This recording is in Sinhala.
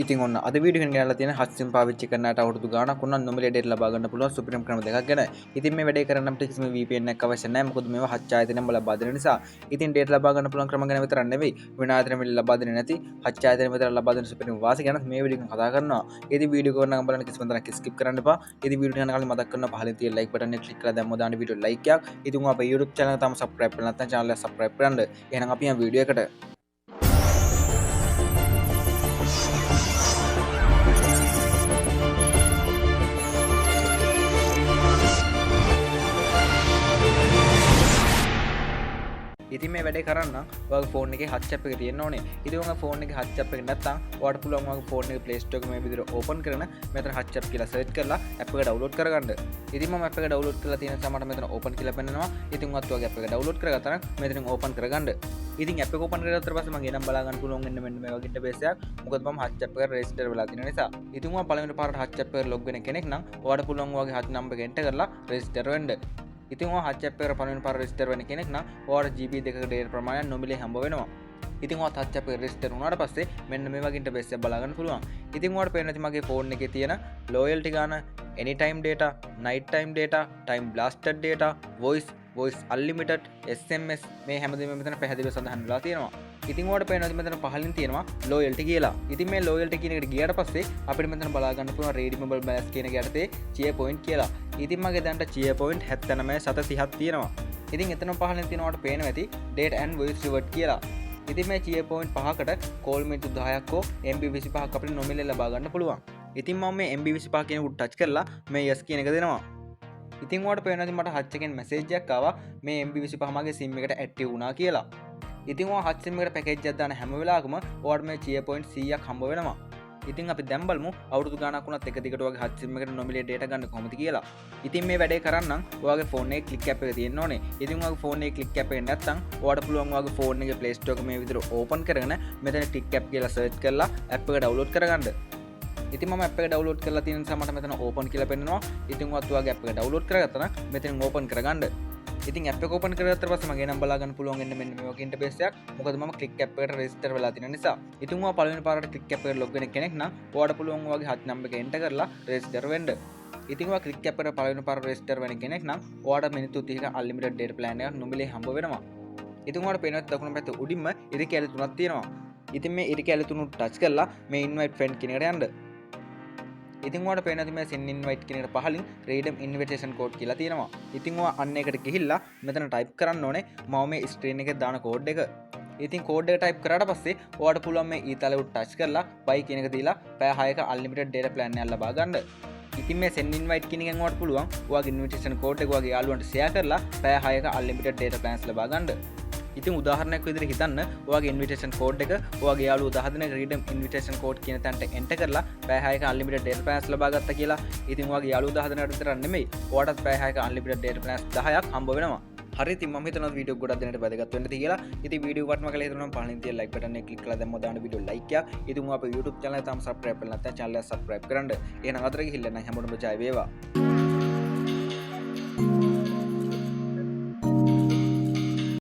ඉතින් ඔන්න අද වීඩියෝ එකෙන් ගෙනල්ලා තියෙන හච් සිම් පාවිච්චි කරන්නට අවුරුදු ගාණක් වුණා නොමිලේ ඩේටා ලබා ගන්න පුළුවන් සුපිරිම ක්‍රම දෙකක් ගැන. ඉතින් මේ වැඩේ කරන්න අපිට කිසිම VPN එකක් අවශ්‍ය නැහැ. මොකද මේවා හච් ආයතනයෙන් ලබා දෙන නිසා. ඉතින් ඩේටා ලබා ගන්න පුළුවන් ක්‍රම ගැන විතරක් නෙවෙයි වෙන ආයතනෙ ලබා දෙන්නේ නැති හච් ආයතනෙ විතර ලබා දෙන සුපිරිම වාසි ගැන මේ වීඩියෝ එකෙන් කතා කරනවා. ඉතින් වීඩියෝ එක නම් බලන්න කිසිම තරක් ස්කිප් කරන්න එපා. ඉතින් වීඩියෝ එක යන කලින් මතක් කරනවා පහලින් තියෙන ලයික් බටන් එක ක්ලික් කරලා දැම්මොත් දාන්න වීඩියෝ ලයික් එකක්. ඉතින් අපේ YouTube channel එක තාම subscribe කරලා නැත්නම් channel එක subscribe කරන්න. එහෙනම් අපි යන වීඩියෝ එකට. ඉතින් මේ වැඩේ කරන්න ඔයාගේ ෆෝන් එකේ හච් ඇප් එක තියෙන්න ඕනේ. ඉතින් ඔයාගේ ෆෝන් එකේ හච් ඇප් එක නැත්නම් ඔයාලට පුළුවන් ඔයාගේ ෆෝන් එකේ Play Store එක මේ විදිහට ඕපන් කරන මෙතන හච් ඇප් කියලා සර්ච් කරලා ඇප් එක ඩවුන්ලෝඩ් කරගන්න. ඉතින් මම ඇප් එක ඩවුන්ලෝඩ් කරලා තියෙන නිසා මට මෙතන ඕපන් කියලා පෙන්නනවා. ඉතින් ඔයත් ඔයාගේ ඇප් එක ඩවුන්ලෝඩ් කරගත්තා නම් මෙතනින් ඕපන් කරගන්න. ඉතින් ඇප් එක ඕපන් කරගත්ත පස්සේ මම එනම් බලා ගන්න පුළුවන් මෙන්න මේ වගේ ඉන්ටර්ෆේස් එකක්. මොකද මම හච් ඇප් එකට රෙජිස්ටර් වෙලා තියෙන නිසා. ඉතින් ඔයා පළවෙනි පාරට හච් ඇප් එකට ලොග් වෙන කෙනෙක් නම් ඔයාලට පුළුවන් ඔයාගේ හච් නම්බර් එක එන්ටර් කරලා රෙජිස්ටර් වෙන්න. ඉතින් ඔයා හච් ඇප් එකට පළවෙනි පාර රෙජිස්ටර් වෙන කෙනෙක් නම් ඔයාලට GB 2ක ඩේටා ප්‍රමාණයක් නොමිලේ හම්බ වෙනවා. ඉතින් ඔයා හච් ඇප් එකට රෙජිස්ටර් වුණාට පස්සේ මෙන්න මේ වගේ ඉන්ටර්ෆේස් එකක් බලා ගන්න පුළුවන්. ඉතින් ඔයාලට පේනවා ඉතින් මගේ ෆෝන් එකේ තියෙන loyalty ගාන, anytime data, night time data, time blasted data, voice unlimited, SMS මේ හැමදේම මෙතන පැහැදිලිව සඳහන් වෙලා තියෙනවා. ඉතින් ඔයාලට පේනවා ඉතින් මෙතන පහලින් තියෙනවා loyalty කියලා. ඉතින් මේ loyalty කියන එකට ගියාට පස්සේ අපිට මෙතන බලා ගන්න පුළුවන් redeemable balance කියන එක යටතේ cheer point කියලා. ඉතින් මගේ දැන්ට cheer point 79.730ක් තියෙනවා. ඉතින් එතන පහලින් තියෙන ඔයාලට පේනවා ඇති data and voice reward කියලා. ඉතින් මේ cheer point පහකට call minute 10ක් හෝ MB 25ක් අපිට නොමිලේ ලබා ගන්න පුළුවන්. ඉතින් මම මේ MB 25 කියන උඩ ටච් කරලා මේ yes කියන එක දෙනවා. ඉතින් ඔයාලට පේනවා ඉතින් මට හච් එකෙන් මැසේජ් එකක් ආවා මේ MB 25 මගේ SIM එකට ඇක්ටිව් වුණා කියලා. ඉතින් ඔයා හච් SIM එකට පැකේජ් එකක් දාන හැම වෙලාවකම ඔයාලට මේ cheer point 100ක් හම්බ වෙනවා. ඉතින් අපි දැන් බලමු අවුරුදු ගාණක් වුණත් එක දිගට ඔයාගේ හච් SIM එකට නොමිලේ ඩේටා ගන්න කොහොමද කියලා. ඉතින් මේ වැඩේ කරන්න ඔයාගේ ෆෝන් එකේ ක්ලික් ඇප් එක තියෙන්න ඕනේ. ඉතින් ඔයාගේ ෆෝන් එකේ ක්ලික් ඇප් එක නැත්නම් ඔයාලට පුළුවන් ඔයාගේ ෆෝන් එකේ Play Store එක මේ විදිහට ඕපන් කරගෙන මෙතන ක්ලික් ඇප් කියලා සර්ච් කරලා ඇප් එක ඩවුන්ලෝඩ් කරගන්න. ඉතින් මම ඇප් එක ඩවුන්ලෝඩ් කරලා තියෙන නිසා මට මෙතන ඕපන් කියලා පෙන්නනවා. ඉතින් ඔයත් ඔයාගේ ඇප් එක ඩවුන්ලෝඩ් කරගත්තා නම් මෙතනින් ඕපන් කරගන්න. ඉතින් ඇප් එක ඕපන් කරගත්ත පස්සේ මගේ නම් බලා ගන්න පුළුවන් මෙන්න මේ වගේ ඉන්ටර්ෆේස් එකක්. මොකද මම ක්ලික් ඇප් එකට රෙජිස්ටර් වෙලා තියෙන නිසා. ඉතින් ඔයා පළවෙනි පාරට ක්ලික් ඇප් එකට ලොග් වෙන කෙනෙක් නම් ඔයාලට පුළුවන් ඔයාගේ හච් නම්බර් එක එන්ටර් කරලා රෙජිස්ටර් වෙන්න. ඉතින් ඔයා ක්ලික් ඇප් එකට පළවෙනි පාරට රෙජිස්ටර් වෙන කෙනෙක් නම් ඔයාලට මිනිත්තු 30ක අන්ලිමිටඩ් ඩේටා ප්ලෑන් එකක් නොමිලේ හම්බ වෙනවා. ඉතින් ඔයාලට පේනවා දකුණු පැත්තේ උඩින්ම ඉරි කැලි තුනක් තියෙනවා. ඉතින් මේ ඉරි කැලි තුන ටච් කරලා මේ invite friend කියන එකට යන්න. ඉතින් ඔයාලට පේනවා මේ send invite කියන එකට පහලින් redeem invitation code කියලා තියෙනවා. ඉතින් ඔයා අන්න එකට ගිහිල්ලා මෙතන type කරන්න ඕනේ මම මේ screen එකේ දාන code එක. ඉතින් code එක type කරාට පස්සේ ඔයාලට පුළුවන් මේ ඊතලෙ උඩ touch කරලා buy කියන එක දීලා පැය 6ක unlimited data plan එකක් ලබා ගන්න. ඉතින් මේ send invite කියන එකෙන් ඔයාලට පුළුවන් ඔයාගේ invitation code එක ඔයාගේ යාළුවන්ට share කරලා පැය 6ක unlimited data plans ලබා ගන්න. ඉතින් උදාහරණයක් විදිහට හිතන්න ඔයාගේ invitation code එක ඔයාගේ යාළුවෝ 10 දෙනෙක් redeem invitation code කියන තැනට enter කරලා පැය 6ක unlimited data plans ලබා ගත්තා කියලා. ඉතින් ඔයාගේ යාළුවෝ 10 දෙනාට විතරක් නෙමෙයි ඔයාටත් පැය 6ක unlimited data plans 10ක් හම්බ වෙනවා. හරි ඉතින් මම හිතනවා වීඩියෝ ගොඩක් දෙනෙක්ට වැදගත් වෙන්න ඇති කියලා. ඉතින් වීඩියෝ වටම කියලා හිතනවා පහලින් තියෙන like button එක ක්ලික් කරලා දැම්මොත් දාන්න වීඩියෝ like එකක්. ඉතින් අපේ YouTube channel එක තාම subscribe කරලා නැත්නම් channel එක subscribe කරන්න. එහෙනම් අතර ගිහිල්ලා නම් හැමෝටම ජය වේවා.